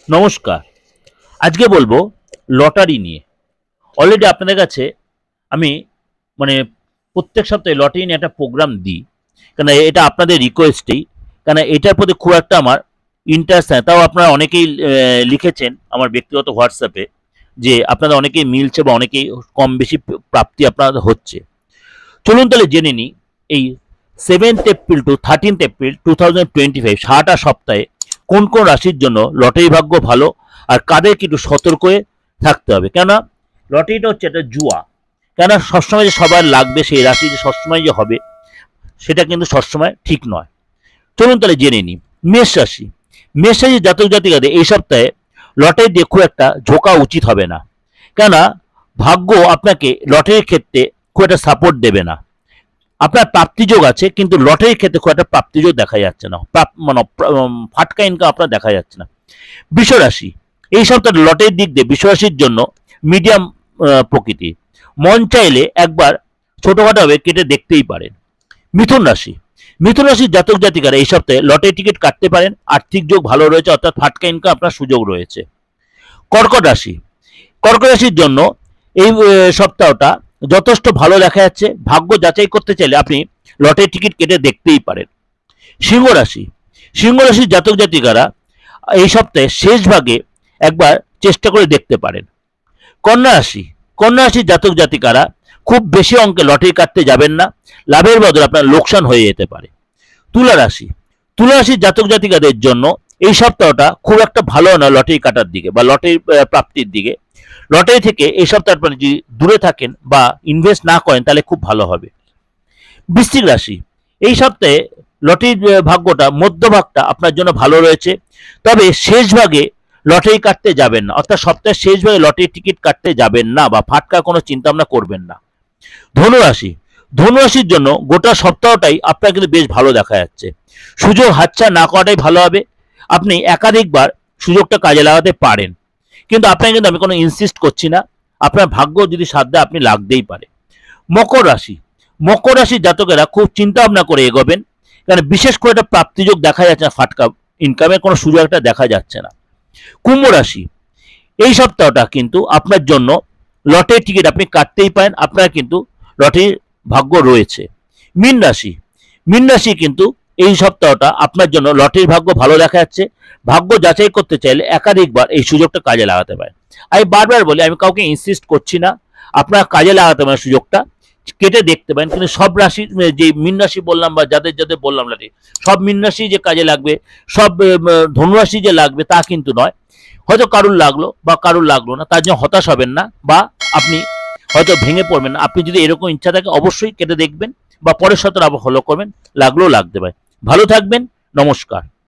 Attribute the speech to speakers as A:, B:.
A: নমস্কার। আজকে বলবো লটারি নিয়ে। অলরেডি আপনাদের কাছে আমি মানে প্রত্যেক সপ্তাহে লটারি নিয়ে একটা প্রোগ্রাম দিই। কেন এটা আপনাদের রিকোয়েস্টেই। কেন এটার প্রতি খুব একটা আমার ইন্টারেস্ট নাই। তাও আপনারা অনেকেই লিখেছেন আমার ব্যক্তিগত হোয়াটসঅ্যাপে যে আপনাদের অনেকেই মিলছে বা অনেকেই কম বেশি প্রাপ্তি আপনাদের হচ্ছে। চলুন তাহলে জেনে নিই এই 7th April two 13th April 2025 সারাটা সপ্তাহে কোন কোন রাশির জন্য লটারি ভাগ্য ভালো আর কাদেরকে একটু সতর্ক হয়ে থাকতে হবে। কেননা লটারিটা হচ্ছে একটা জুয়া। কেননা সবসময় যে সবার লাগবে সেই রাশি যে সবসময় যে হবে সেটা কিন্তু সবসময় ঠিক নয়। চলুন তাহলে জেনে নিই। মেষ রাশি। মেষ রাশির জাতক জাতিকাদের এই সপ্তাহে লটারি দিয়ে খুব একটা ঝোঁকা উচিত হবে না। কেননা ভাগ্য আপনাকে লটারির ক্ষেত্রে খুব একটা সাপোর্ট দেবে না। আপনার প্রাপ্তিযোগ আছে কিন্তু লটারির ক্ষেত্রে খুব একটা প্রাপ্তিযোগ দেখা যাচ্ছে না, মানে ফাটকা ইনকাম আপনার দেখা যাচ্ছে না। বৃষ রাশি। এই সপ্তাহে লটারির দিক দিয়ে বৃষ রাশির জন্য মিডিয়াম প্রকৃতি। মন চাইলে একবার ছোটখাটোভাবে কেটে দেখতেই পারেন। মিথুন রাশি। মিথুন রাশির জাতক জাতিকারা এই সপ্তাহে লটারি টিকিট কাটতে পারেন। আর্থিক যোগ ভালো রয়েছে, অর্থাৎ ফাটকা ইনকাম আপনার সুযোগ রয়েছে। কর্কট রাশি। কর্কট রাশির জন্য এই সপ্তাহটা যথেষ্ট ভালো দেখা যাচ্ছে। ভাগ্য যাচাই করতে চাইলে আপনি লটারি টিকিট কেটে দেখতেই পারেন। সিংহ রাশি। সিংহ রাশির জাতক জাতিকারা এই সপ্তাহে শেষ ভাগে একবার চেষ্টা করে দেখতে পারেন। কন্যা রাশি। কন্যা রাশির জাতক জাতিকারা খুব বেশি অঙ্কে লটারি কাটতে যাবেন না, লাভের বদলে আপনার লোকসান হয়ে যেতে পারে। তুলা রাশি। তুলা রাশির জাতক জাতিকাদের জন্য এই সপ্তাহটা খুব একটা ভালো না লটারি কাটার দিকে বা লটারি প্রাপ্তির দিকে। লটারি থেকে এই সপ্তাহে আপনি যদি দূরে থাকেন বা ইনভেস্ট না করেন তাহলে খুব ভালো হবে। বৃশ্চিক রাশি। এই সপ্তাহে লটারির ভাগ্যটা মধ্যভাগটা আপনার জন্য ভালো রয়েছে, তবে শেষ ভাগে লটারি কাটতে যাবেন না, অর্থাৎ সপ্তাহের শেষ ভাগে লটারি টিকিট কাটতে যাবেন না বা ফাটকা কোনো চিন্তা ভাবনা করবেন না। ধনুরাশি। ধনুরাশির জন্য গোটা সপ্তাহটাই আপনার কিন্তু বেশ ভালো দেখা যাচ্ছে। সুযোগ হাতছাড়া না করাটাই ভালো হবে। আপনি একাধিকবার সুযোগটা কাজে লাগাতে পারেন, কিন্তু আপনাকে কিন্তু আমি কোনো ইনসিস্ট করছি না। আপনার ভাগ্য যদি সাথ দেয় আপনি লাগতেই পারে। মকর রাশি। মকর রাশির জাতকেরা খুব চিন্তা ভাবনা করে এগোবেন, কারণ বিশেষ করে একটা প্রাপ্তিযোগ দেখা যাচ্ছে না, ফাটকা ইনকামের কোনো সুযোগ একটা দেখা যাচ্ছে না। কুম্ভ রাশি। এই সপ্তাহটা কিন্তু আপনার জন্য লটারি টিকিট আপনি কাটতেই পারেন, আপনার কিন্তু লটারির ভাগ্য রয়েছে। মীন রাশি। মীন রাশি কিন্তু এই সপ্তাহটা আপনার জন্য লটারির ভাগ্য ভালো দেখা যাচ্ছে। ভাগ্য যাচাই করতে চাইলে একাধিকবার এই সুযোগটা কাজে লাগাতে পারেন। আমি বারবার বলি, আমি কাউকে ইনসিস্ট করছি না, আপনারা কাজে লাগাতে পারেন সুযোগটা, কেটে দেখতে পারেন। কিন্তু সব রাশি, যে মীন রাশি বললাম বা যাদের যাদের বললাম লটারি, সব মীন রাশি যে কাজে লাগবে, সব ধনুরাশি যে লাগবে তা কিন্তু নয়। হয়তো কারুর লাগলো বা কারুর লাগলো না, তার জন্য হতাশ হবেন না বা আপনি হয়তো ভেঙে পড়বেন না। আপনি যদি এরকম ইচ্ছা থাকে অবশ্যই কেটে দেখবেন বা পরের সপ্তাহে আবার ফলো করবেন, লাগলেও লাগতে পারে। ভালো থাকবেন। নমস্কার।